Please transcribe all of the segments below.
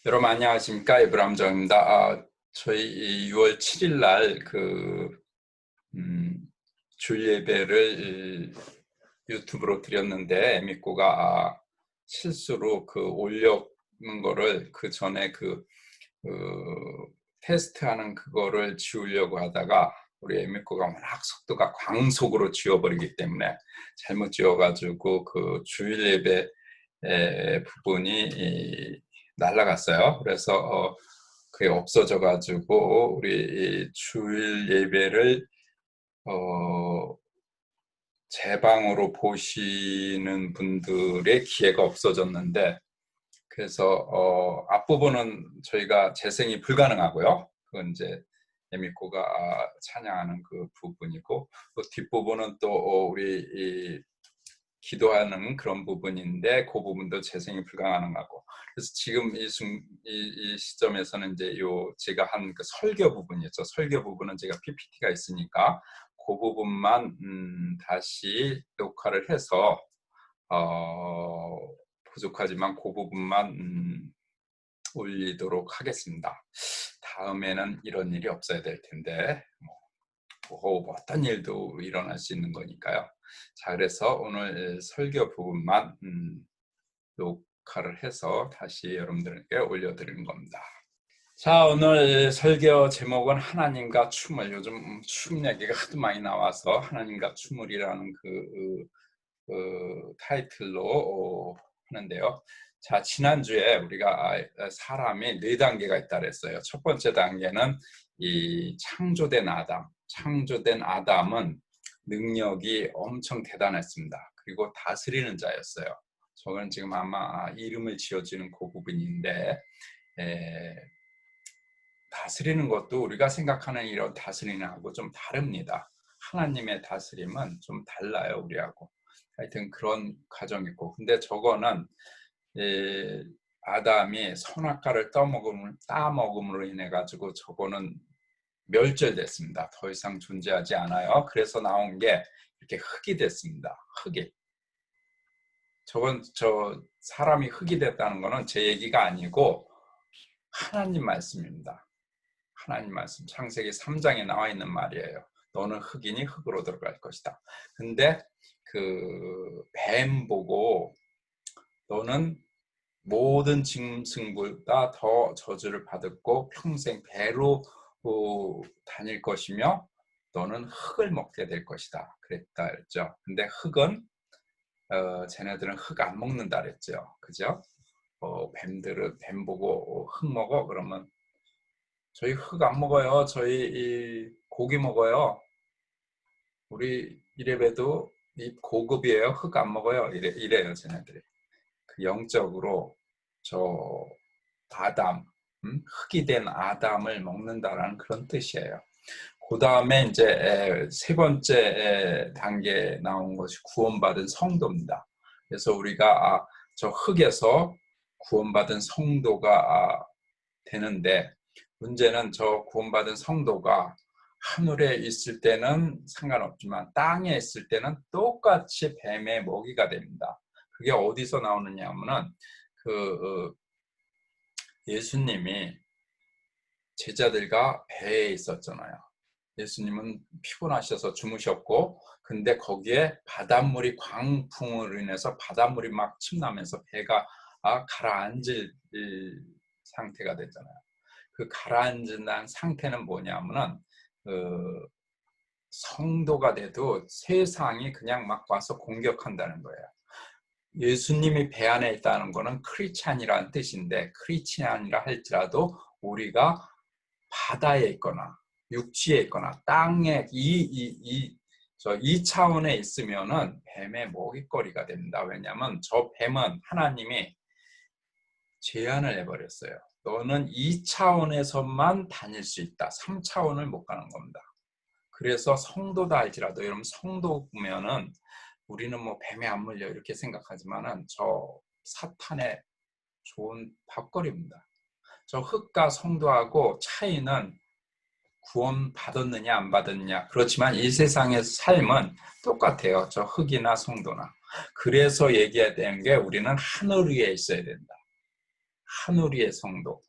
여러분 안녕하십니까? 에브람정입니다. 저희 6월 7일 날 주일 예배를 유튜브로 드렸는데 에미코가 실수로 올려는 거를 그 전에 테스트하는 그거를 지우려고 하다가 우리 에미코가 워낙 속도가 광속으로 지워버리기 때문에 잘못 지워가지고 그 주일 예배 부분이 날라갔어요. 그래서 그게 없어져 가지고 우리 주일 예배를 재방으로 보시는 분들의 기회가 없어졌는데, 그래서 앞부분은 저희가 재생이 불가능하고요. 그건 이제 에미코가 찬양하는 그 부분이고, 또 뒷부분은 또 우리 기도하는 그런 부분인데 그 부분도 재생이 불가능하고, 그래서 지금 이 시점에서는 이제 제가 한 그 설교 부분이었죠. 설교 부분은 제가 PPT가 있으니까 그 부분만 다시 녹화를 해서 부족하지만 그 부분만 올리도록 하겠습니다. 다음에는 이런 일이 없어야 될 텐데 어떤 일도 일어날 수 있는 거니까요. 자, 그래서 오늘 설교 부분만 녹화를 해서 다시 여러분들에게 올려드리는 겁니다. 자, 오늘 설교 제목은 하나님과 춤을, 요즘 춤 얘기가 하도 많이 나와서 하나님과 춤을이라는 타이틀로 하는데요. 자, 지난주에 우리가 사람이 4단계가 있다 그랬어요. 첫 번째 단계는 이 창조된 아담은 능력이 엄청 대단했습니다. 그리고 다스리는 자였어요. 저건 지금 아마 이름을 지어주는 그 부분인데, 다스리는 것도 우리가 생각하는 이런 다스리는하고 좀 다릅니다. 하나님의 다스림은 좀 달라요, 우리하고. 하여튼 그런 과정이 있고, 근데 저거는 아담이 선악과를 따먹음으로 인해 가지고 저거는 멸절됐습니다. 더 이상 존재하지 않아요. 그래서 나온 게 이렇게 흙이 됐습니다. 흙이. 저 사람이 흙이 됐다는 거는 제 얘기가 아니고 하나님 말씀입니다. 하나님 말씀, 창세기 3장에 나와 있는 말이에요. 너는 흙이니 흙으로 들어갈 것이다. 근데 뱀 보고 너는 모든 짐승보다 더 저주를 받았고 평생 배로 다닐 것이며 너는 흙을 먹게 될 것이다. 그랬다 그랬죠. 근데 흙은 쟤네들은 흙 안 먹는다 그랬죠. 그죠? 뱀들은 뱀 보고 흙 먹어 그러면 저희 흙 안 먹어요. 저희 고기 먹어요. 우리 이래봬도 이 고급이에요. 흙 안 먹어요. 이래요, 쟤네들이. 영적으로 저 아담, 흙이 된 아담을 먹는다라는 그런 뜻이에요. 그 다음에 이제 세 번째 단계에 나온 것이 구원받은 성도입니다. 그래서 우리가 저 흙에서 구원받은 성도가 되는데, 문제는 저 구원받은 성도가 하늘에 있을 때는 상관없지만 땅에 있을 때는 똑같이 뱀의 먹이가 됩니다. 그게 어디서 나오느냐 하면은 예수님이 제자들과 배에 있었잖아요. 예수님은 피곤하셔서 주무셨고, 근데 거기에 바닷물이 광풍으로 인해서 바닷물이 막 침나면서 배가 가라앉을 상태가 됐잖아요. 그 가라앉은 상태는 뭐냐면은 성도가 돼도 세상이 그냥 막 와서 공격한다는 거예요. 예수님이 배 안에 있다는 것은 크리스찬이라는 뜻인데, 크리스찬이라 할지라도 우리가 바다에 있거나 육지에 있거나 땅에 이 차원에 있으면은 뱀의 먹잇거리가 됩니다. 왜냐하면 저 뱀은 하나님이 제한을 해버렸어요. 너는 2차원에서만 다닐 수 있다. 3차원을 못 가는 겁니다. 그래서 성도다 할지라도, 여러분 성도 보면은 우리는 뭐 뱀에 안 물려 이렇게 생각하지만은 저 사탄의 좋은 밥거리입니다. 저 흙과 성도하고 차이는 구원 받았느냐 안 받았느냐. 그렇지만 이 세상의 삶은 똑같아요. 저 흙이나 성도나. 그래서 얘기해야 되는 게 우리는 하늘 위에 있어야 된다. 하늘위의 성도,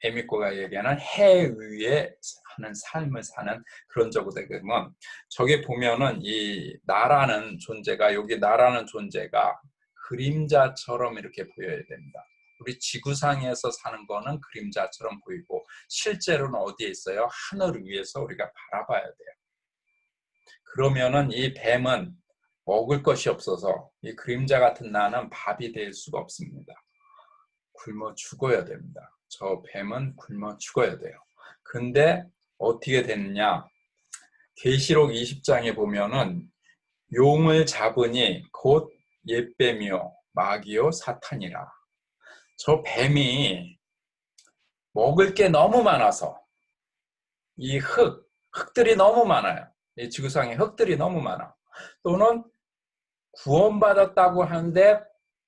에미코가 얘기하는 해 위에 하는 삶을 사는 그런 적이 되면, 저게 보면은 이 나라는 존재가, 여기 나라는 존재가 그림자처럼 이렇게 보여야 됩니다. 우리 지구상에서 사는 거는 그림자처럼 보이고, 실제로는 어디에 있어요? 하늘 위에서 우리가 바라봐야 돼요. 그러면은 이 뱀은 먹을 것이 없어서 이 그림자 같은 나는 밥이 될 수가 없습니다. 굶어 죽어야 됩니다. 저 뱀은 굶어 죽어야 돼요. 근데 어떻게 됐느냐? 계시록 20장에 보면은 용을 잡으니 곧 옛뱀이요 마귀요 사탄이라. 저 뱀이 먹을 게 너무 많아서, 이 흙들이 너무 많아요. 이 지구상에 흙들이 너무 많아. 또는 구원받았다고 하는데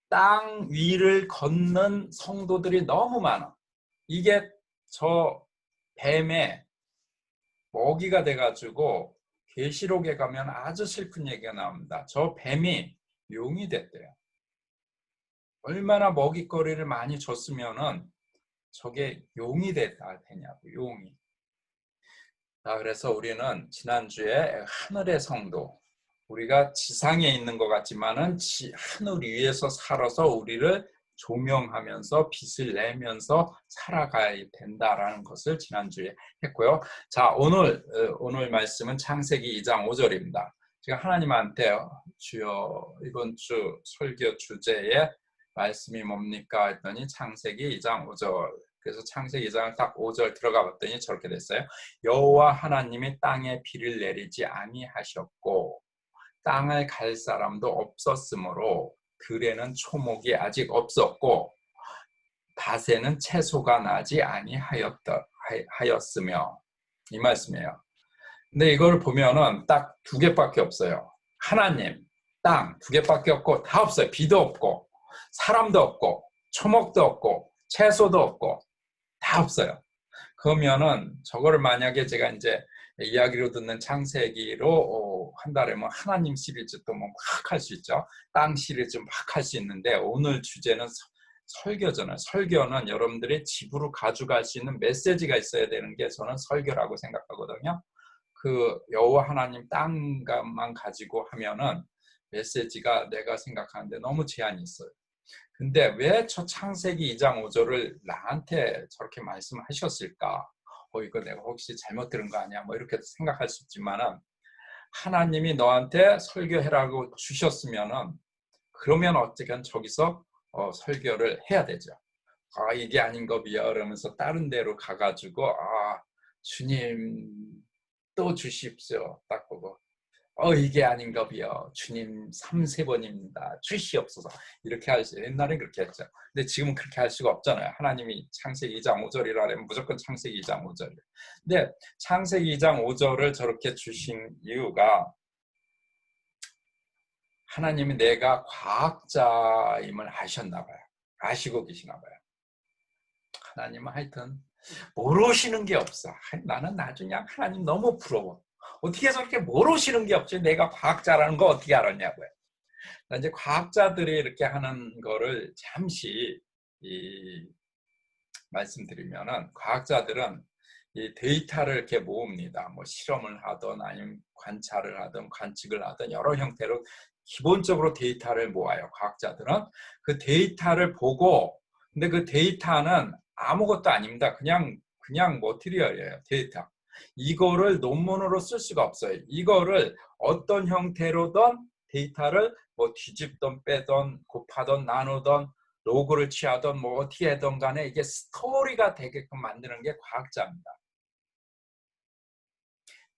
땅 위를 걷는 성도들이 너무 많아. 이게 저 뱀의 먹이가 돼가지고 계시록에 가면 아주 슬픈 얘기가 나옵니다. 저 뱀이 용이 됐대요. 얼마나 먹잇거리를 많이 줬으면은 저게 용이 되냐고, 용이. 그래서 우리는 지난주에 하늘의 성도, 우리가 지상에 있는 것 같지만은 하늘 위에서 살아서 우리를 조명하면서 빛을 내면서 살아가야 된다라는 것을 지난주에 했고요. 자, 오늘 말씀은 창세기 2장 5절입니다. 제가 하나님한테 주여 이번 주 설교 주제에 말씀이 뭡니까 했더니 창세기 2장 5절. 그래서 창세기 2장 딱 5절 들어가 봤더니 저렇게 됐어요. 여호와 하나님이 땅에 비를 내리지 아니하셨고 땅을 갈 사람도 없었으므로 들에는 초목이 아직 없었고 밭에는 채소가 나지 아니하였으며, 이 말씀이에요. 근데 이걸 보면은 딱 두 개밖에 없어요. 하나님, 땅 두 개밖에 없고 다 없어요. 비도 없고 사람도 없고 초목도 없고 채소도 없고 다 없어요. 그러면은 저거를 만약에 제가 이제 이야기로 듣는 창세기로 한다면 하나님 시리즈 또 뭐 막 할 수 있죠. 땅 시리즈 막 할 수 있는데, 오늘 주제는 설교잖아요. 설교는 여러분들이 집으로 가져갈 수 있는 메시지가 있어야 되는 게 저는 설교라고 생각하거든요. 그 여호와 하나님 땅만 가지고 하면은 메시지가 내가 생각하는데 너무 제한이 있어요. 근데 왜 저 창세기 2장 5절을 나한테 저렇게 말씀하셨을까? 이거 내가 혹시 잘못 들은 거 아니야? 뭐 이렇게 생각할 수 있지만은, 하나님이 너한테 설교해라고 주셨으면은 그러면 어쨌든 저기서 설교를 해야 되죠. 이게 아닌 거 비야 그러면서 다른 데로 가가지고 주님 또 주십시오. 딱 보고 이게 아닌가 비요. 주님 3-4번입니다. 주시옵소서. 이렇게 하지. 옛날엔 그렇게 했죠. 근데 지금은 그렇게 할 수가 없잖아요. 하나님이 창세기 2장 5절이라면 무조건 창세기 2장 5절. 근데 창세기 2장 5절을 저렇게 주신 이유가, 하나님이 내가 과학자임을 아셨나 봐요. 아시고 계시나 봐요. 하나님은 하여튼 모르시는 게 없어. 나는 나중에 하나님 너무 부러워. 어떻게 저렇게 모르시는 게 없지? 내가 과학자라는 거 어떻게 알았냐고요. 이제 과학자들이 이렇게 하는 거를 잠시 말씀드리면은, 과학자들은 이 데이터를 이렇게 모읍니다. 뭐 실험을 하든 아니면 관찰을 하든 관측을 하든 여러 형태로 기본적으로 데이터를 모아요. 과학자들은 그 데이터를 보고, 근데 그 데이터는 아무것도 아닙니다. 그냥 머티리얼이에요. 데이터. 이거를 논문으로 쓸 수가 없어요. 이거를 어떤 형태로든 데이터를 뭐 뒤집던 빼던 곱하던 나누던 로그를 취하던 뭐 어떻게 하던 간에 이게 스토리가 되게끔 만드는 게 과학자입니다.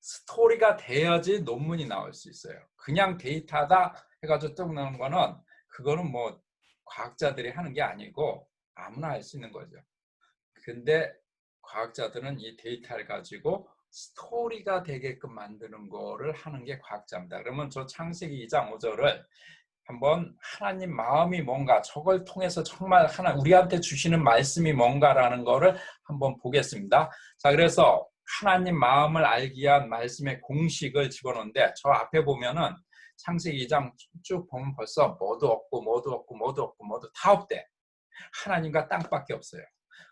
스토리가 돼야지 논문이 나올 수 있어요. 그냥 데이터다 해가지고 뚝 나오는 거는, 그거는 뭐 과학자들이 하는 게 아니고 아무나 할 수 있는 거죠. 근데 과학자들은 이 데이터를 가지고 스토리가 되게끔 만드는 거를 하는 게 과학자입니다. 그러면 저 창세기 2장 5절을 한번, 하나님 마음이 뭔가, 저걸 통해서 정말 우리한테 주시는 말씀이 뭔가라는 거를 한번 보겠습니다. 자, 그래서 하나님 마음을 알기 위한 말씀의 공식을 집어넣는데, 저 앞에 보면은 창세기 2장 쭉 보면 벌써 뭐도 없고 뭐도 없고 뭐도 없고 뭐도 다 없대. 하나님과 땅밖에 없어요.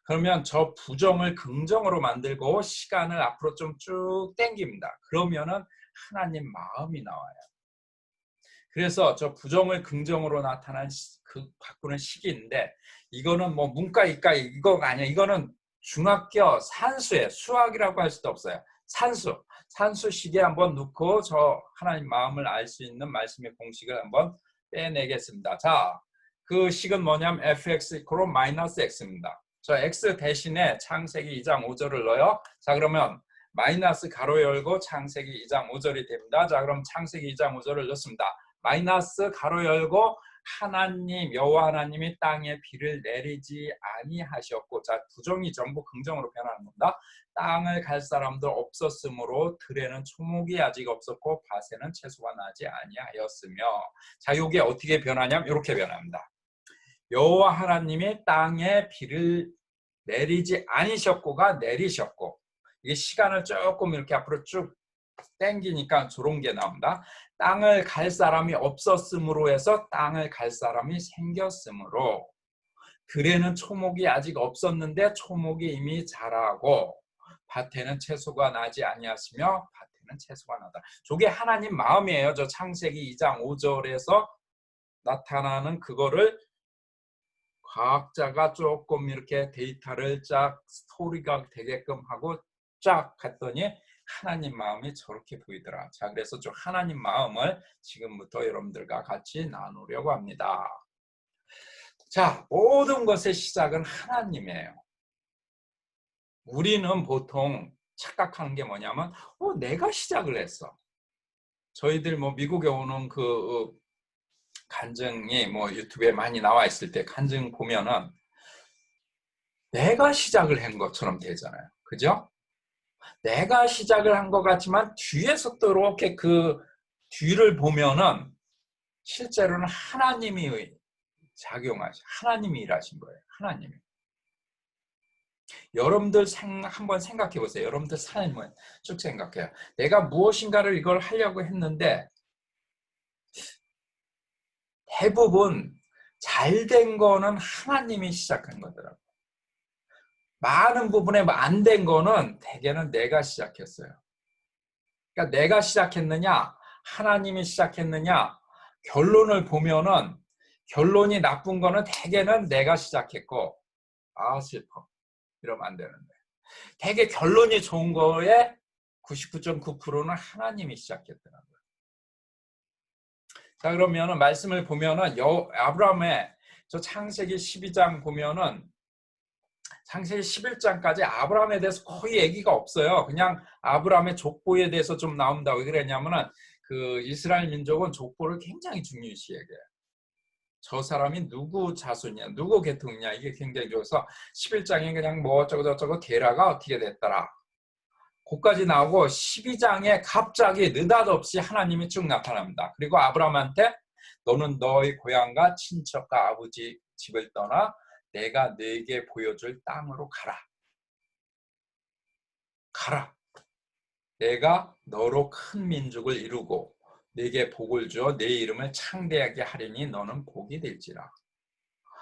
그러면 저 부정을 긍정으로 만들고 시간을 앞으로 좀 쭉 당깁니다. 그러면은 하나님 마음이 나와요. 그래서 저 부정을 긍정으로 나타난 바꾸는 시기인데, 이거는 뭐 문과 이과 이거가 아니야. 이거는 중학교 산수예요. 수학이라고 할 수도 없어요. 산수 시기에 한번 넣고 저 하나님 마음을 알 수 있는 말씀의 공식을 한번 빼내겠습니다. 자, 그 식은 뭐냐면 fx 이퀄 마이너스 x입니다. 저 x 대신에 창세기 2장 5절을 넣어요. 자, 그러면 마이너스 가로 열고 창세기 2장 5절이 됩니다. 자, 그럼 창세기 2장 5절을 넣습니다. 마이너스 가로 열고 하나님 여호와 하나님이 땅에 비를 내리지 아니하셨고, 자, 부정이 전부 긍정으로 변하는 겁니다. 땅을 갈 사람도 없었으므로 들에는 초목이 아직 없었고 밭에는 채소가 나지 아니하였으며. 자, 이게 어떻게 변하냐면 이렇게 변합니다. 여호와 하나님이 땅에 비를 내리지 아니셨고가 내리셨고, 이게 시간을 조금 이렇게 앞으로 쭉 땡기니까 저런 게 나옵니다. 땅을 갈 사람이 없었으므로 해서 땅을 갈 사람이 생겼으므로, 들에는 초목이 아직 없었는데 초목이 이미 자라고 밭에는 채소가 나지 아니하시며 밭에는 채소가 나다. 저게 하나님 마음이에요. 저 창세기 2장 5절에서 나타나는 그거를 과학자가 조금 이렇게 데이터를 쫙 스토리가 되게끔 하고 쫙 했더니 하나님 마음이 저렇게 보이더라. 자, 그래서 저 하나님 마음을 지금부터 여러분들과 같이 나누려고 합니다. 자, 모든 것의 시작은 하나님이에요. 우리는 보통 착각하는 게 뭐냐면 내가 시작을 했어. 저희들 뭐 미국에 오는 그 간증이 뭐 유튜브에 많이 나와 있을 때 간증 보면은 내가 시작을 한 것처럼 되잖아요. 그죠? 내가 시작을 한 것 같지만 뒤에서 또 이렇게 그 뒤를 보면은 실제로는 하나님이 작용하시, 하나님이 일하신 거예요. 하나님이. 여러분들 한번 생각해 보세요. 여러분들 삶을 쭉 생각해요. 내가 무엇인가를 이걸 하려고 했는데 대부분 잘된 거는 하나님이 시작한 거더라고요. 많은 부분에 안 된 거는 대개는 내가 시작했어요. 그러니까 내가 시작했느냐, 하나님이 시작했느냐, 결론을 보면은 결론이 나쁜 거는 대개는 내가 시작했고, 슬퍼. 이러면 안 되는데. 대개 결론이 좋은 거에 99.9%는 하나님이 시작했더라고요. 자, 그러면은 말씀을 보면은 아브라함의 저 창세기 12장 보면은 창세기 11장까지 아브라함에 대해서 거의 얘기가 없어요. 그냥 아브라함의 족보에 대해서 좀 나온다. 왜 그랬냐면은 그 이스라엘 민족은 족보를 굉장히 중요시 여겨요. 저 사람이 누구 자손이냐, 누구 계통이냐, 이게 굉장히 좋아서 11장에 그냥 뭐 어쩌고저쩌고 게라가 어떻게 됐더라. 거기까지 나오고 12장에 갑자기 느닷없이 하나님이 쭉 나타납니다. 그리고 아브라함한테 너는 너의 고향과 친척과 아버지 집을 떠나 내가 네게 보여줄 땅으로 가라. 가라. 내가 너로 큰 민족을 이루고 네게 복을 주어 네 이름을 창대하게 하리니 너는 복이 될지라.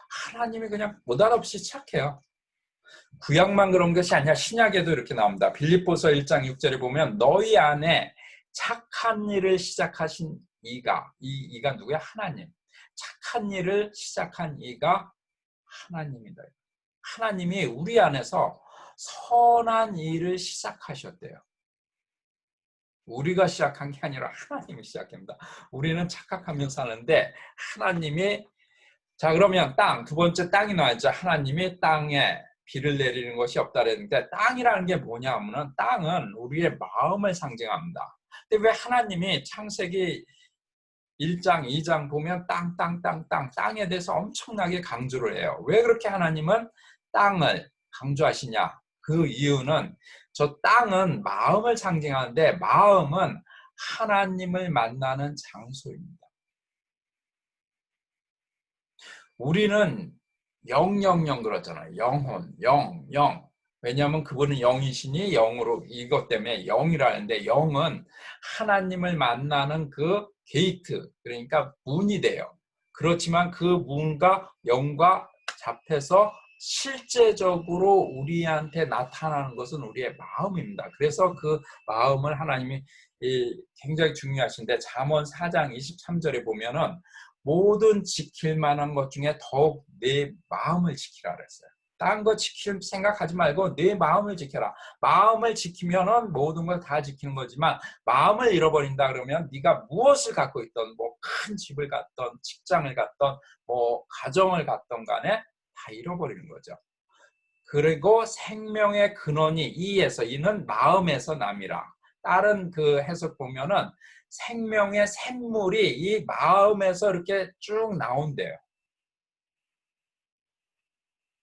하나님이 그냥 느닷없이 착해요. 구약만 그런 것이 아니라 신약에도 이렇게 나옵니다. 빌립보서 1장 6절에 보면 너희 안에 착한 일을 시작하신 이가 누구야? 하나님. 착한 일을 시작한 이가 하나님이다. 하나님이 우리 안에서 선한 일을 시작하셨대요. 우리가 시작한 게 아니라 하나님이 시작합니다. 우리는 착각하며 사는데 하나님이, 자, 그러면 두 번째 땅이 나왔죠. 하나님이 땅에 비를 내리는 것이 없다랬는데 땅이라는 게 뭐냐면은 땅은 우리의 마음을 상징합니다. 근데 왜 하나님이 창세기 1장, 2장 보면 땅에 대해서 엄청나게 강조를 해요. 왜 그렇게 하나님은 땅을 강조하시냐? 그 이유는 저 땅은 마음을 상징하는데 마음은 하나님을 만나는 장소입니다. 우리는 영영영 그러잖아요. 영혼, 영. 왜냐하면 그분은 영이시니 영으로, 이것 때문에 영이라는데 영은 하나님을 만나는 그 게이트, 그러니까 문이 돼요. 그렇지만 그 문과 영과 잡혀서 실제적으로 우리한테 나타나는 것은 우리의 마음입니다. 그래서 그 마음을 하나님이 굉장히 중요하신데 잠언 4장 23절에 보면은 모든 지킬 만한 것 중에 더욱 내 마음을 지키라 그랬어요. 딴 거 지킬 생각하지 말고 내 마음을 지켜라. 마음을 지키면은 모든 걸 다 지키는 거지만 마음을 잃어버린다 그러면 네가 무엇을 갖고 있던 뭐 큰 집을 갖던 직장을 갖던 뭐 가정을 갖던 간에 다 잃어버리는 거죠. 그리고 생명의 근원이 이는 마음에서 남이라. 다른 그 해석 보면은 생명의 샘물이 이 마음에서 이렇게 쭉 나온대요.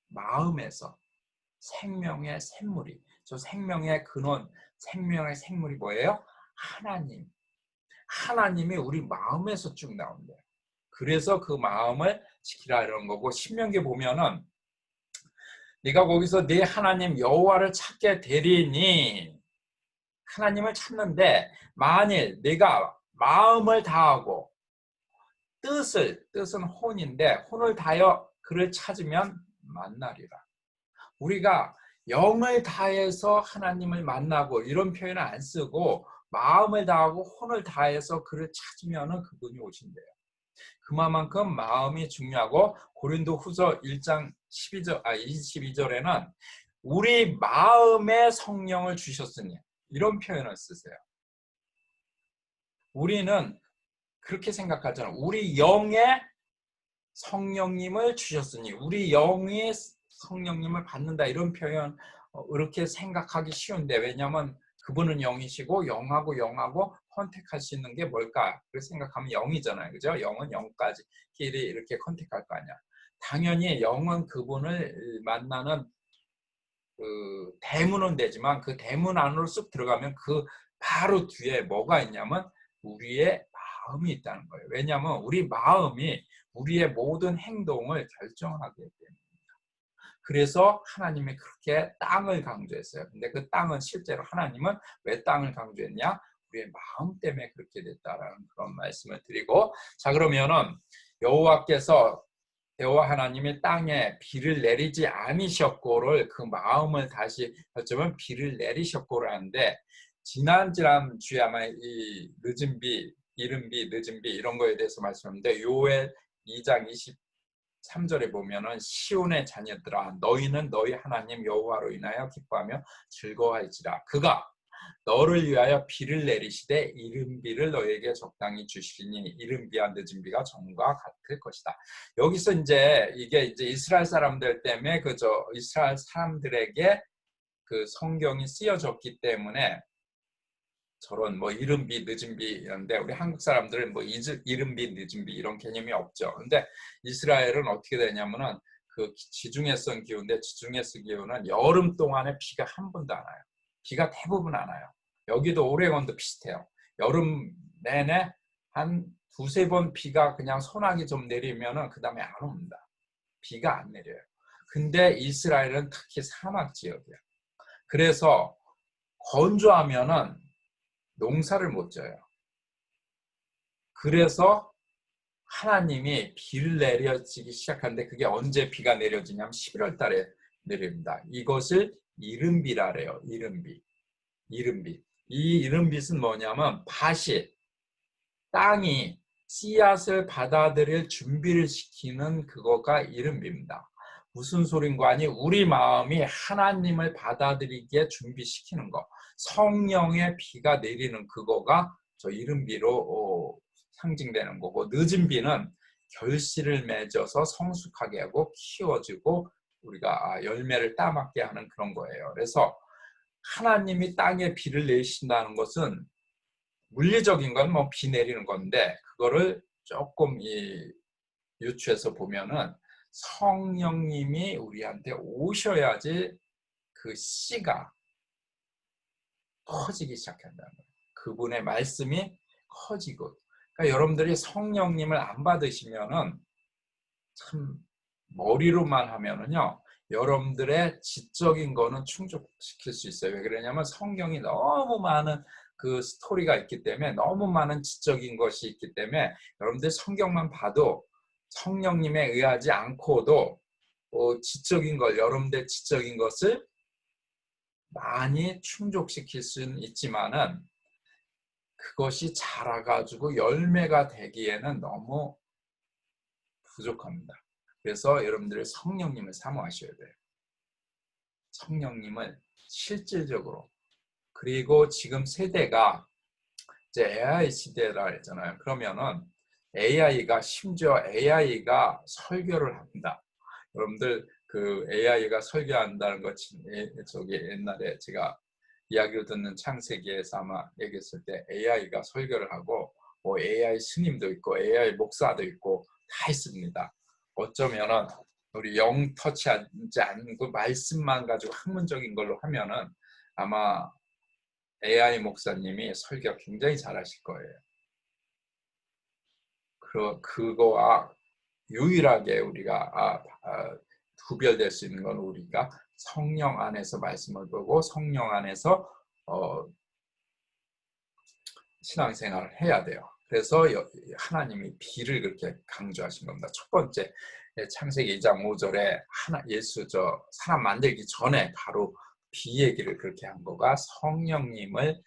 마음에서 생명의 샘물이. 저 생명의 근원, 생명의 샘물이 뭐예요? 하나님. 하나님이 우리 마음에서 쭉 나온대요. 그래서 그 마음을 지키라 이런 거고, 신명기 보면은 네가 거기서 네 하나님 여호와를 찾게 되리니, 하나님을 찾는데 만일 네가 마음을 다하고 뜻은 혼인데 혼을 다하여 그를 찾으면 만나리라. 우리가 영을 다해서 하나님을 만나고 이런 표현을 안 쓰고 마음을 다하고 혼을 다해서 그를 찾으면 그분이 오신대요. 그만큼 마음이 중요하고, 고린도후서 1장 22절에는 우리 마음에 성령을 주셨으니 이런 표현을 쓰세요. 우리는 그렇게 생각하잖아요. 우리 영에 성령님을 주셨으니 우리 영이 성령님을 받는다 이런 표현 이렇게 생각하기 쉬운데, 왜냐하면 그분은 영이시고 영하고 컨택할 수 있는 게 뭘까? 그렇게 생각하면 영이잖아요. 그죠? 영은 영까지 길이 이렇게 컨택할 거 아니야. 당연히 영은 그분을 만나는 그 대문은 되지만 그 대문 안으로 쑥 들어가면 그 바로 뒤에 뭐가 있냐면 우리의 마음이 있다는 거예요. 왜냐하면 우리 마음이 우리의 모든 행동을 결정하기 때문입니다. 그래서 하나님이 그렇게 땅을 강조했어요. 근데 그 땅은 실제로 하나님은 왜 땅을 강조했냐? 우리의 마음 때문에 그렇게 됐다라는 그런 말씀을 드리고, 자 그러면은 여호와께서 하나님이 땅에 비를 내리지 않으셨고를 그 마음을 다시 어쩌면 비를 내리셨고를 하는데, 지난 주에 아마 이 늦은 비, 이른 비, 늦은 비 이런 거에 대해서 말씀하는데, 요엘 2장 23절에 보면은 시온의 자녀들아 너희는 너희 하나님 여호와로 인하여 기뻐하며 즐거워할지라. 그가 너를 위하여 비를 내리시되 이른 비를 너에게 적당히 주시니 이른 비와 늦은 비가 전과 같을 것이다. 여기서 이게 이스라엘 사람들 때문에 그저 이스라엘 사람들에게 그 성경이 쓰여졌기 때문에 저런 뭐 이른 비 늦은 비 이런데, 우리 한국 사람들은 뭐 이른 비 늦은 비 이런 개념이 없죠. 근데 이스라엘은 어떻게 되냐면은 그 지중해성 기후인데, 지중해성 기후는 여름 동안에 비가 한 번도 안 와요. 비가 대부분 안 와요. 여기도 오레곤도 비슷해요. 여름 내내 한 두세 번 비가 그냥 소나기 좀 내리면은 그 다음에 안 옵니다. 비가 안 내려요. 근데 이스라엘은 특히 사막 지역이에요. 그래서 건조하면은 농사를 못 져요. 그래서 하나님이 비를 내려지기 시작하는데, 그게 언제 비가 내려지냐면 11월 달에 내립니다. 이것을 이른비라 그래요. 이른비. 이 이른빛은 뭐냐면 밭이, 땅이 씨앗을 받아들일 준비를 시키는 그거가 이른비입니다. 무슨 소린가 하니 우리 마음이 하나님을 받아들이기에 준비시키는 거, 성령의 비가 내리는 그거가 저 이른비로 상징되는 거고, 늦은 비는 결실을 맺어서 성숙하게 하고 키워주고 우리가 열매를 따먹게 하는 그런 거예요. 그래서 하나님이 땅에 비를 내리신다는 것은 물리적인 건 뭐 비 내리는 건데, 그거를 조금 유추해서 보면은 성령님이 우리한테 오셔야지 그 씨가 커지기 시작한다는 거예요. 그분의 말씀이 커지고. 그러니까 여러분들이 성령님을 안 받으시면은 참 머리로만 하면은요, 여러분들의 지적인 거는 충족시킬 수 있어요. 왜 그러냐면 성경이 너무 많은 그 스토리가 있기 때문에, 너무 많은 지적인 것이 있기 때문에 여러분들 성경만 봐도 성령님에 의하지 않고도 지적인 걸, 여러분들 지적인 것을 많이 충족시킬 수는 있지만은 그것이 자라가지고 열매가 되기에는 너무 부족합니다. 그래서 여러분들이 성령님을 사모하셔야 돼요. 성령님을 실질적으로. 그리고 지금 세대가 이제 AI 시대라 했잖아요. 그러면은 심지어 AI가 설교를 합니다. 여러분들 그 AI가 설교한다는 것, 저기 옛날에 제가 이야기를 듣는 창세기에서 아마 얘기했을 때 AI가 설교를 하고 뭐 AI 스님도 있고 AI 목사도 있고 다 있습니다. 어쩌면은 우리 영 터치하지 않는 그 말씀만 가지고 학문적인 걸로 하면은 아마 AI 목사님이 설교 굉장히 잘하실 거예요. 그거와 유일하게 우리가 구별될 수 있는 건 우리가 성령 안에서 말씀을 보고 성령 안에서 신앙생활을 해야 돼요. 그래서 하나님이 비를 그렇게 강조하신 겁니다. 첫 번째 창세기 2장 5절에 예수 사람 만들기 전에 바로 비 얘기를 그렇게 한 거가 성령님을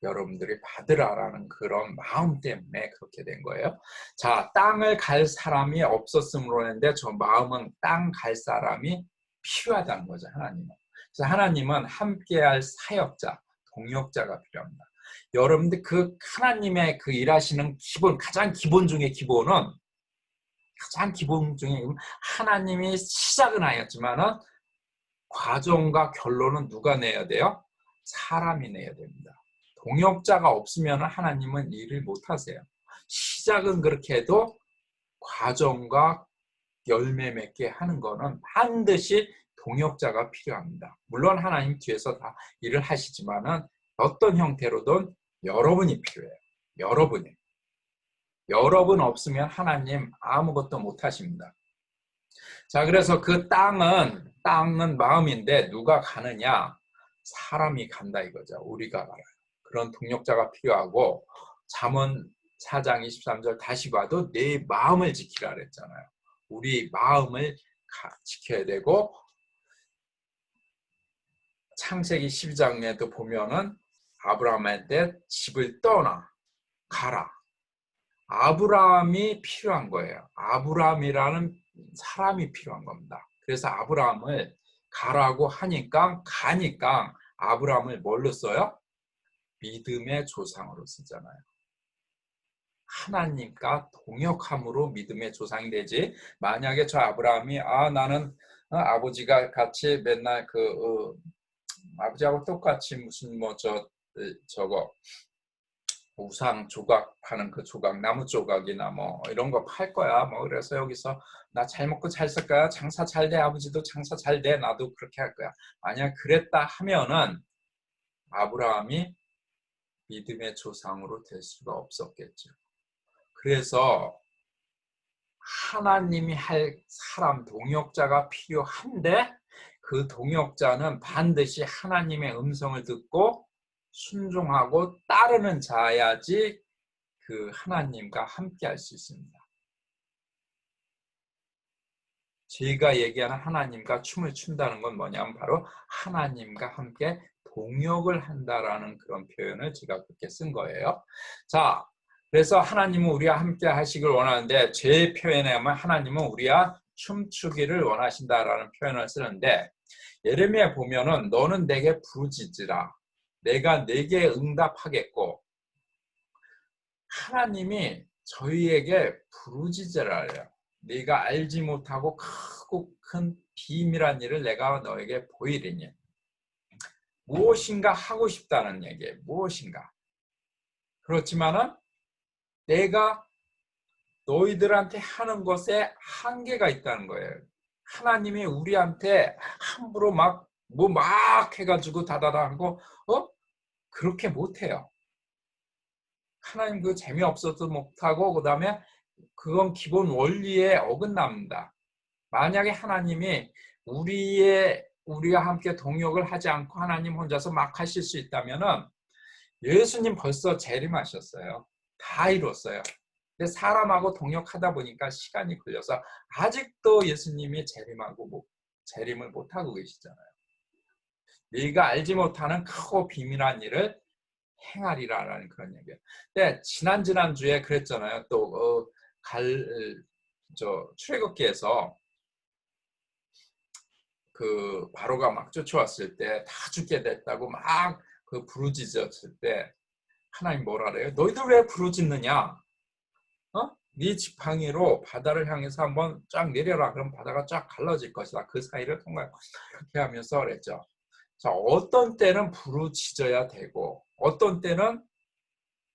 여러분들이 받으라라는 그런 마음 때문에 그렇게 된 거예요. 자, 땅을 갈 사람이 없었음으로 했는데 저 마음은 땅 갈 사람이 필요하다는 거죠. 하나님은. 그래서 하나님은 함께할 사역자, 동역자가 필요합니다. 여러분들 그 하나님의 그 일하시는 가장 기본 중에 기본은 하나님이 시작은 하였지만은 과정과 결론은 누가 내야 돼요? 사람이 내야 됩니다. 동역자가 없으면 하나님은 일을 못하세요. 시작은 그렇게 해도 과정과 열매 맺게 하는 거는 반드시 동역자가 필요합니다. 물론 하나님 뒤에서 다 일을 하시지만은 어떤 형태로든 여러분이 필요해요. 여러분 없으면 하나님 아무것도 못하십니다. 자, 그래서 그 땅은 마음인데 누가 가느냐? 사람이 간다 이거죠. 우리가 가요. 그런 동역자가 필요하고 잠언 4장 23절 다시 봐도 내 마음을 지키라 그랬잖아요. 우리 마음을 지켜야 되고 창세기 12장에도 보면은 아브라함한테 집을 떠나 가라. 아브라함이 필요한 거예요. 아브라함이라는 사람이 필요한 겁니다. 그래서 아브라함을 가라고 가니까 아브라함을 뭘로 써요? 믿음의 조상으로 쓰잖아요. 하나님과 동역함으로 믿음의 조상이 되지. 만약에 저 아브라함이 나는 아버지가 같이 맨날 아버지하고 똑같이 무슨 저거 우상 조각 파는 그 조각, 나무 조각이나 뭐 이런 거 팔 거야. 뭐 그래서 여기서 나 잘 먹고 잘 살 거야. 장사 잘 돼. 아버지도 장사 잘 돼. 나도 그렇게 할 거야. 만약 그랬다 하면은 아브라함이 믿음의 조상으로 될 수가 없었겠죠. 그래서 하나님이 할 사람 동역자가 필요한데 그 동역자는 반드시 하나님의 음성을 듣고 순종하고 따르는 자야지 그 하나님과 함께 할 수 있습니다. 제가 얘기하는 하나님과 춤을 춘다는 건 뭐냐면 바로 하나님과 함께 동역을 한다라는 그런 표현을 제가 그렇게 쓴 거예요. 자, 그래서 하나님은 우리와 함께 하시길 원하는데 제 표현에 하면 하나님은 우리와 춤추기를 원하신다라는 표현을 쓰는데 예레미야 보면은 너는 내게 부르짖으라. 내가 내게 응답하겠고 하나님이 저희에게 부르짖으라래요. 네가 알지 못하고 크고 큰 비밀한 일을 내가 너에게 보이리니 무엇인가 하고 싶다는 얘기예요. 무엇인가. 그렇지만은 내가 너희들한테 하는 것에 한계가 있다는 거예요. 하나님이 우리한테 함부로 막 해가지고 다다다 하고 그렇게 못해요. 하나님 그 재미없어도 못하고 그 다음에 그건 기본 원리에 어긋납니다. 만약에 하나님이 우리가 함께 동역을 하지 않고 하나님 혼자서 막 하실 수 있다면은 예수님 벌써 재림하셨어요. 다 이뤘어요. 근데 사람하고 동역하다 보니까 시간이 걸려서 아직도 예수님이 재림을 못하고 계시잖아요. 네가 알지 못하는 크고 비밀한 일을 행하리라라는 그런 얘기예요. 근데 지난주에 그랬잖아요. 또 출애굽기에서 그 바로가 막 쫓아왔을 때 다 죽게 됐다고 막 그 부르짖었을 때 하나님 뭐라 그래요? 너희들 왜 부르짖느냐? 네 지팡이로 바다를 향해서 한번 쫙 내려라. 그럼 바다가 쫙 갈라질 것이다. 그 사이를 통과할 것이다. 이렇게 하면서 그랬죠. 자, 어떤 때는 부르짖어야 되고 어떤 때는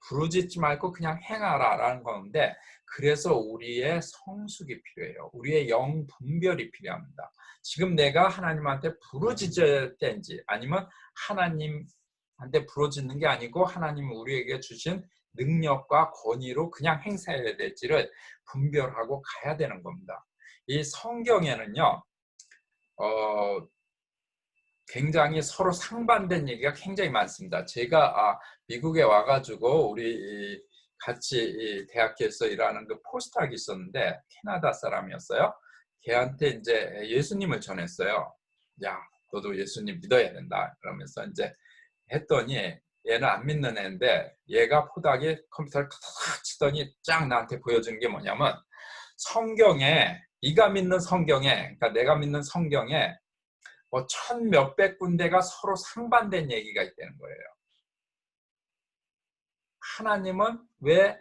부르짖지 말고 그냥 행하라라는 건데, 그래서 우리의 성숙이 필요해요. 우리의 영 분별이 필요합니다. 지금 내가 하나님한테 부르짖어야 되는지 아니면 하나님한테 부르짖는 게 아니고 하나님 우리에게 주신 능력과 권위로 그냥 행사해야 될지를 분별하고 가야 되는 겁니다. 이 성경에는요, 굉장히 서로 상반된 얘기가 굉장히 많습니다. 제가 미국에 와가지고 우리 같이 대학교에서 일하는 그 포스닥이 있었는데 캐나다 사람이었어요. 걔한테 이제 예수님을 전했어요. 야, 너도 예수님 믿어야 된다. 그러면서 이제 했더니 얘는 안 믿는 애인데 얘가 포닥에 컴퓨터를 탁탁 치더니 쫙 나한테 보여준 게 뭐냐면 성경에, 네가 믿는 성경에, 그러니까 내가 믿는 성경에 뭐 천 몇백 군데가 서로 상반된 얘기가 있다는 거예요. 하나님은 왜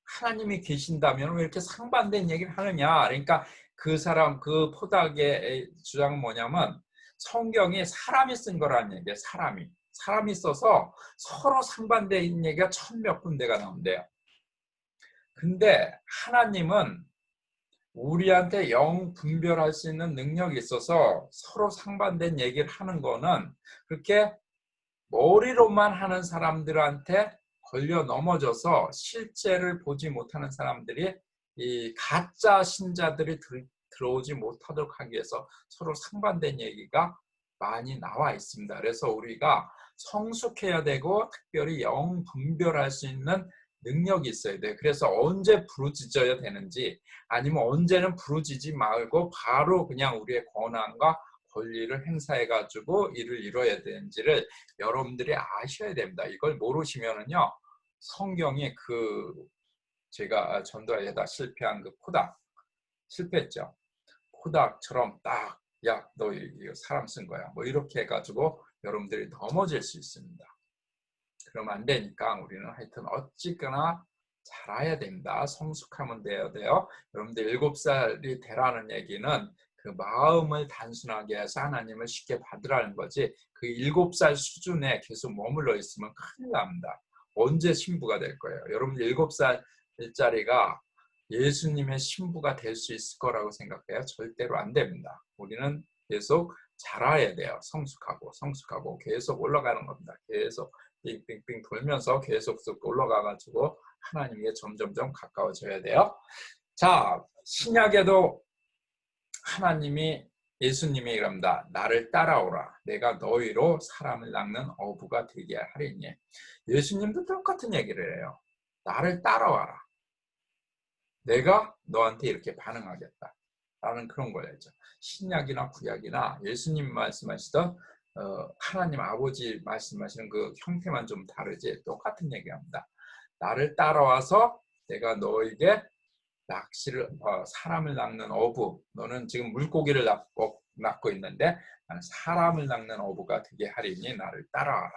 하나님이 계신다면 왜 이렇게 상반된 얘기를 하느냐? 그러니까 그 사람 그 포닥의 주장은 뭐냐면 성경이 사람이 쓴 거라는 얘기예요. 사람이 써서 서로 상반된 얘기가 천 몇 군데가 나온대요. 근데 하나님은 우리한테 영 분별할 수 있는 능력이 있어서 서로 상반된 얘기를 하는 거는 그렇게 머리로만 하는 사람들한테 걸려 넘어져서 실제를 보지 못하는 사람들이 이 가짜 신자들이 들어오지 못하도록 하기 위해서 서로 상반된 얘기가 많이 나와 있습니다. 그래서 우리가 성숙해야 되고 특별히 영 분별할 수 있는 능력이 있어야 돼요. 그래서 언제 부르짖어야 되는지 아니면 언제는 부르짖지 말고 바로 그냥 우리의 권한과 권리를 행사해가지고 일을 이뤄야 되는지를 여러분들이 아셔야 됩니다. 이걸 모르시면은요, 성경이 제가 전도하려다 실패한 그 포닥, 실패했죠. 포닥처럼 딱, 야, 너 이거 사람 쓴 거야. 뭐 이렇게 해가지고 여러분들이 넘어질 수 있습니다. 그러면 안 되니까 우리는 하여튼 어찌거나 잘해야 됩니다. 성숙하면 돼요. 여러분들 7살이 되라는 얘기는 그 마음을 단순하게 해서 하나님을 쉽게 받으라는 거지, 그 7살 수준에 계속 머물러 있으면 큰일 납니다. 언제 신부가 될 거예요? 여러분들 7살짜리가 예수님의 신부가 될 수 있을 거라고 생각해요? 절대로 안 됩니다. 우리는 계속 자라야 돼요. 성숙하고 계속 올라가는 겁니다. 계속 빙빙빙 돌면서 계속 올라가가지고 하나님께 점점점 가까워져야 돼요. 자, 신약에도 예수님이 이랍니다. 나를 따라오라. 내가 너희로 사람을 낚는 어부가 되게 하리니. 예수님도 똑같은 얘기를 해요. 나를 따라와라. 내가 너한테 이렇게 반응하겠다. 라는 그런 거였죠. 신약이나 구약이나 예수님 말씀하시던 하나님 아버지 말씀하시는 그 형태만 좀 다르지 똑같은 얘기합니다. 나를 따라와서 내가 너에게 사람을 낚는 어부, 너는 지금 물고기를 낚고 있는데 나는 사람을 낚는 어부가 되게 하리니 나를 따라와라.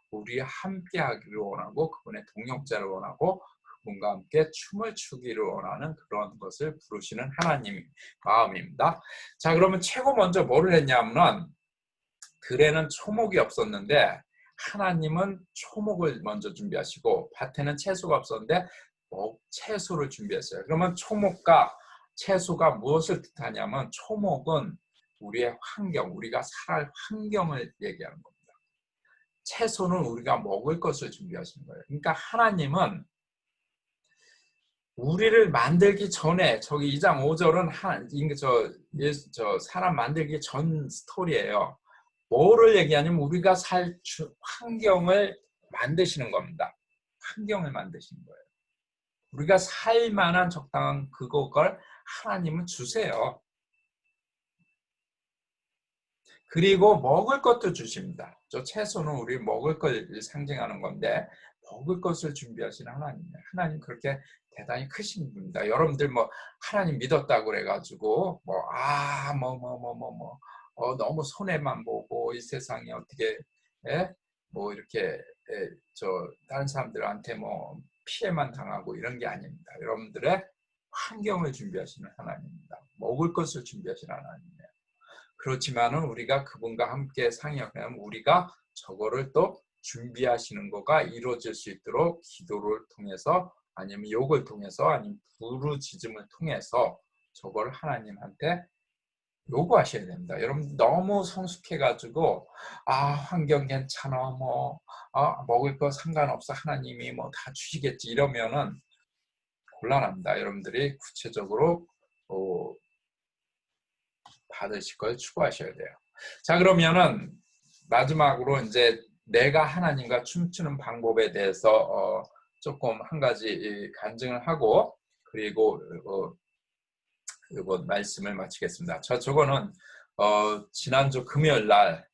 우리 함께 하기를 원하고 그분의 동역자를 원하고 그분과 함께 춤을 추기를 원하는 그런 것을 부르시는 하나님의 마음입니다. 자, 그러면 최고 먼저 뭐를 했냐면 들에는 초목이 없었는데 하나님은 초목을 먼저 준비하시고 밭에는 채소가 없었는데 채소를 준비했어요. 그러면 초목과 채소가 무엇을 뜻하냐면 초목은 우리의 환경, 우리가 살 환경을 얘기하는 겁니다. 채소는 우리가 먹을 것을 준비하시는 거예요. 그러니까 하나님은 우리를 만들기 전에 저기 2장 5절은 사람 만들기 전 스토리예요. 뭐를 얘기하냐면 우리가 살 환경을 만드시는 겁니다. 환경을 만드시는 거예요. 우리가 살 만한 적당한 그걸 하나님은 주세요. 그리고 먹을 것도 주십니다. 저 채소는 우리 먹을 걸 상징하는 건데 먹을 것을 준비하시는 하나님이에요. 하나님 그렇게 대단히 크신 분입니다. 여러분들 뭐 하나님 믿었다고 그래가지고 너무 손해만 보고 이 세상이 어떻게 뭐 이렇게 저 다른 사람들한테 뭐 피해만 당하고 이런 게 아닙니다. 여러분들의 환경을 준비하시는 하나님입니다. 먹을 것을 준비하시는 하나님이에요. 그렇지만은 우리가 그분과 함께 상의하면 우리가 저거를 또 준비하시는 거가 이루어질 수 있도록 기도를 통해서 아니면 욕을 통해서 아니면 부르짖음을 통해서 저걸 하나님한테 요구하셔야 됩니다. 여러분 너무 성숙해가지고 환경 괜찮아 먹을 거 상관없어 하나님이 뭐 다 주시겠지 이러면은 곤란합니다. 여러분들이 구체적으로 받으실 걸 추구하셔야 돼요. 자, 그러면은 마지막으로 이제 내가 하나님과 춤추는 방법에 대해서 조금 한 가지 간증을 하고 그리고 이번 말씀을 마치겠습니다. 저거는 지난주 금요일 날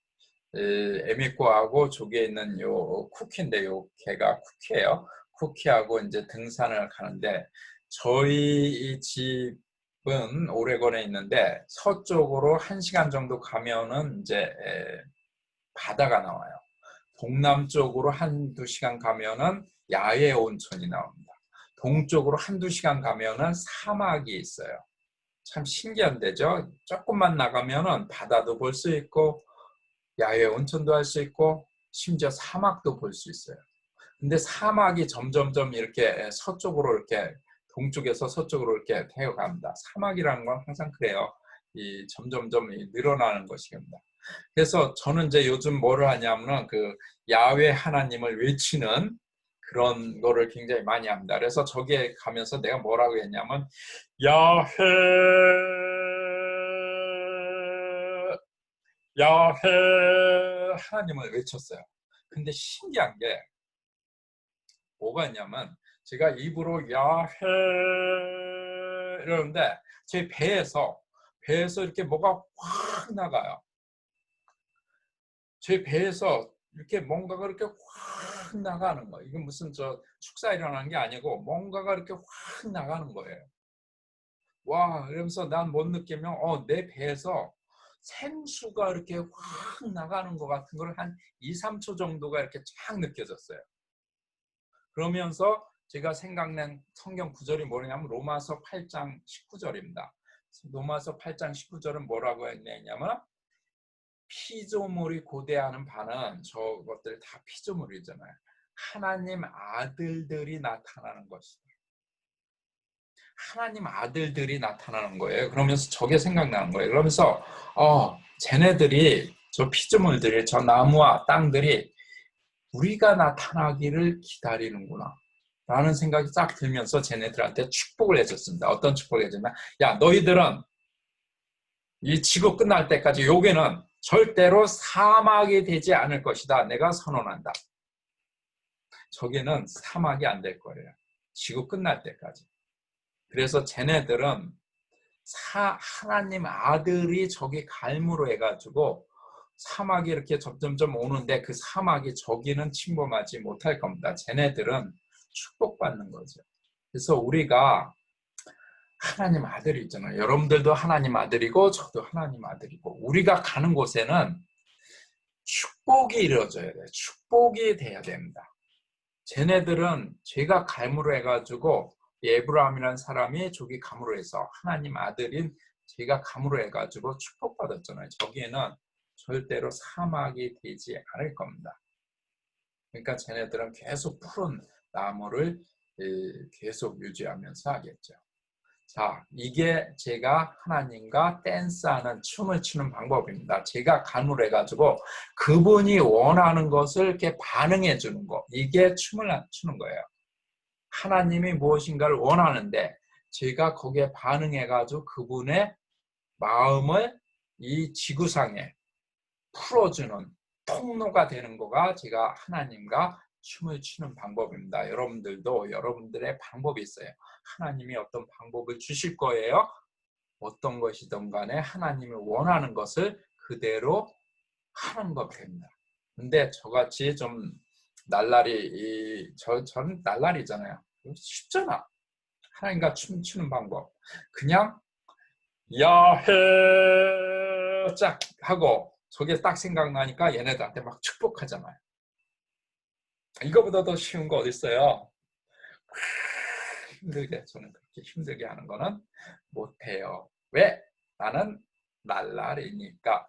에미코하고 조기에 있는 요 쿠키인데 요 개가 쿠키예요. 쿠키하고 이제 등산을 가는데 저희 집은 오레곤에 있는데 서쪽으로 1시간 정도 가면은 이제 바다가 나와요. 동남쪽으로 1~2시간 가면은 야외 온천이 나옵니다. 동쪽으로 1~2시간 가면은 사막이 있어요. 참 신기한 데죠. 조금만 나가면은 바다도 볼 수 있고 야외 온천도 할 수 있고 심지어 사막도 볼 수 있어요. 근데 사막이 점점점 이렇게 서쪽으로 이렇게 동쪽에서 서쪽으로 이렇게 되어갑니다. 사막이라는 건 항상 그래요. 점점점 늘어나는 것입니다. 그래서 저는 이제 요즘 뭐를 하냐면은 그 야외 하나님을 외치는 그런 거를 굉장히 많이 합니다. 그래서 저기에 가면서 내가 뭐라고 했냐면 야훼 야훼 하나님을 외쳤어요. 근데 신기한 게 뭐가 있냐면 제가 입으로 야훼 이러는데 제 배에서 이렇게 뭐가 확 나가요. 제 배에서 이렇게 뭔가가 이렇게 확 나가는 거예요. 이게 무슨 축사 일어나는 게 아니고 뭔가가 이렇게 확 나가는 거예요. 와, 이러면서 난 못 느끼면 내 배에서 생수가 이렇게 확 나가는 것 같은 걸 한 2~3초 정도가 이렇게 쫙 느껴졌어요. 그러면서 제가 생각난 성경 구절이 뭐냐면 로마서 8장 19절입니다. 로마서 8장 19절은 뭐라고 했냐면 피조물이 고대하는 바는 저것들 다 피조물이잖아요. 하나님 아들들이 나타나는 것이다. 하나님 아들들이 나타나는 거예요. 그러면서 저게 생각나는 거예요. 그러면서 쟤네들이 저 피조물들이 저 나무와 땅들이 우리가 나타나기를 기다리는구나 라는 생각이 싹 들면서 쟤네들한테 축복을 해줬습니다. 어떤 축복을 해줬나? 야, 너희들은 이 지구 끝날 때까지 여기는 절대로 사막이 되지 않을 것이다. 내가 선언한다. 저기는 사막이 안 될 거예요. 지구 끝날 때까지. 그래서 쟤네들은 하나님 아들이 저기 갈무로 해가지고 사막이 이렇게 점점점 오는데 그 사막이 저기는 침범하지 못할 겁니다. 쟤네들은 축복받는 거죠. 그래서 우리가 하나님 아들이 있잖아요. 여러분들도 하나님 아들이고 저도 하나님 아들이고 우리가 가는 곳에는 축복이 이루어져야 돼요. 축복이 돼야 됩니다. 쟤네들은 제가 갈무로 해가지고 에브라함이라는 사람이 저기 감으로 해서 하나님 아들인 제가 감으로 해가지고 축복받았잖아요. 저기에는 절대로 사막이 되지 않을 겁니다. 그러니까 쟤네들은 계속 푸른 나무를 계속 유지하면서 하겠죠. 자, 이게 제가 하나님과 댄스하는 춤을 추는 방법입니다. 제가 간을 해가지고 그분이 원하는 것을 이렇게 반응해 주는 거. 이게 춤을 추는 거예요. 하나님이 무엇인가를 원하는데 제가 거기에 반응해가지고 그분의 마음을 이 지구상에 풀어주는 통로가 되는 거가 제가 하나님과 춤을 추는 방법입니다. 여러분들도 여러분들의 방법이 있어요. 하나님이 어떤 방법을 주실 거예요. 어떤 것이든 간에 하나님이 원하는 것을 그대로 하는 것 됩니다. 근데 저같이 좀 날라리 저는 날라리잖아요. 쉽잖아. 하나님과 춤추는 방법. 그냥 야해 짝 하고 저게 딱 생각나니까 얘네들한테 막 축복하잖아요. 이거보다 더 쉬운 거 어디 있어요? 힘들게 저는 그렇게 힘들게 하는 거는 못해요. 왜? 나는 날라리니까.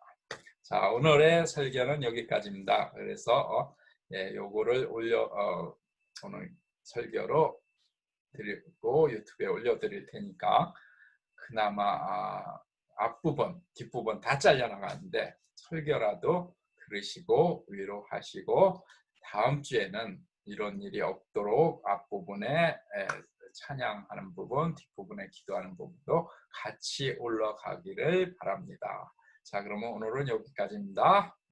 자, 오늘의 설교는 여기까지입니다. 그래서 예, 요거를 오늘 설교로 드리고 유튜브에 올려드릴 테니까 그나마 앞부분, 뒷부분 다 잘려나가는데 설교라도 들으시고 위로하시고 다음 주에는 이런 일이 없도록 앞부분에 찬양하는 부분, 뒷부분에 기도하는 부분도 같이 올라가기를 바랍니다. 자, 그러면 오늘은 여기까지입니다.